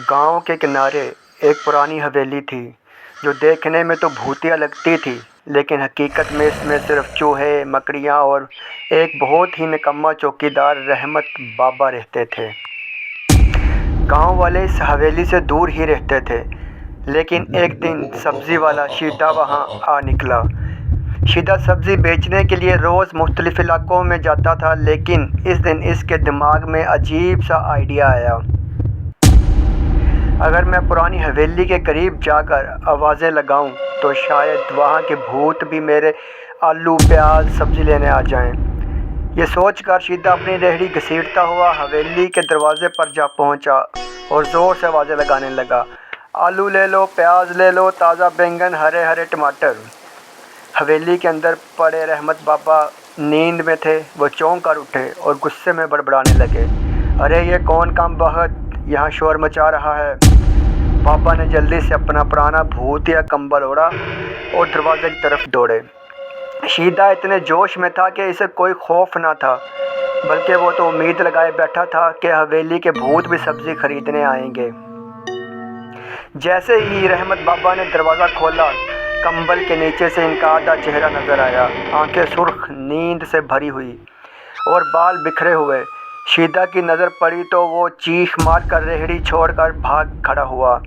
गांव के किनारे एक पुरानी हवेली थी जो देखने में तो भूतिया लगती थी, लेकिन हकीकत में इसमें सिर्फ चूहे, मकड़ियाँ और एक बहुत ही निकम्मा चौकीदार रहमत बाबा रहते थे। गांव वाले इस हवेली से दूर ही रहते थे, लेकिन एक दिन सब्जी वाला शीदा वहां आ निकला। शीदा सब्जी बेचने के लिए रोज़ मुख्तलिफ इलाकों में जाता था, लेकिन इस दिन इसके दिमाग में अजीब सा आइडिया आया। अगर मैं पुरानी हवेली के करीब जाकर आवाज़ें लगाऊं, तो शायद वहाँ के भूत भी मेरे आलू, प्याज, सब्ज़ी लेने आ जाएं। ये सोचकर शीदा अपनी रेहड़ी घसीटता हुआ हवेली के दरवाजे पर जा पहुँचा और ज़ोर से आवाज़ें लगाने लगा। आलू ले लो, प्याज ले लो, ताज़ा बैंगन, हरे हरे टमाटर। हवेली के अंदर पड़े रहमत बाबा नींद में थे। वो चौंक कर उठे और गुस्से में बड़बड़ाने लगे, अरे ये कौन काम बहत यहाँ शोर मचा रहा है। बाबा ने जल्दी से अपना पुराना भूतिया कंबल ओढ़ा और दरवाजे की तरफ दौड़े। शीदा इतने जोश में था कि इसे कोई खौफ ना था, बल्कि वो तो उम्मीद लगाए बैठा था कि हवेली के भूत भी सब्जी खरीदने आएंगे। जैसे ही रहमत बाबा ने दरवाज़ा खोला, कंबल के नीचे से इनका आधा चेहरा नजर आया, आंखें सुर्ख, नींद से भरी हुई और बाल बिखरे हुए। शीदा की नज़र पड़ी तो वो चीख मार कर रेहड़ी छोड़कर भाग खड़ा हुआ।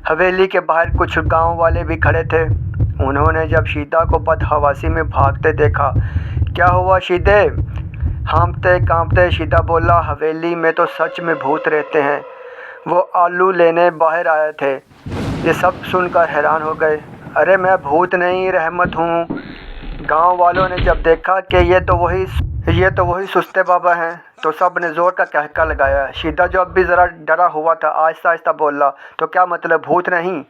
हवेली के बाहर कुछ गांव वाले भी खड़े थे। उन्होंने जब शीदा को बदहवासी में भागते देखा, क्या हुआ शीदे? हाँफते कांपते शीदा बोला, हवेली में तो सच में भूत रहते हैं, वो आलू लेने बाहर आए थे। ये सब सुनकर हैरान हो गए। अरे मैं भूत नहीं, रहमत हूँ। गांव वालों ने जब देखा कि ये तो वही सुस्ते बाबा हैं, तो सब ने ज़ोर का कहका लगाया। शीदा जो अब भी ज़रा डरा हुआ था, आहिस्ता आहिस्ता बोला, तो क्या मतलब भूत नहीं?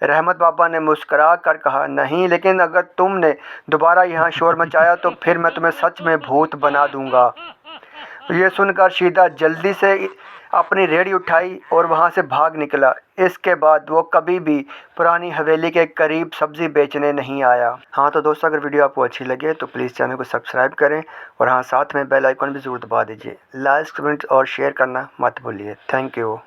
रहमत बाबा ने मुस्करा कर कहा, नहीं, लेकिन अगर तुमने दोबारा यहाँ शोर मचाया तो फिर मैं तुम्हें सच में भूत बना दूंगा। ये सुनकर शीदा जल्दी से अपनी रेहड़ी उठाई और वहाँ से भाग निकला। इसके बाद वो कभी भी पुरानी हवेली के करीब सब्ज़ी बेचने नहीं आया। हाँ तो दोस्तों, अगर वीडियो आपको अच्छी लगे तो प्लीज़ चैनल को सब्सक्राइब करें और हाँ, साथ में बेल आइकन भी ज़रूर दबा दीजिए। लाइक, कमेंट और शेयर करना मत भूलिए। Thank you.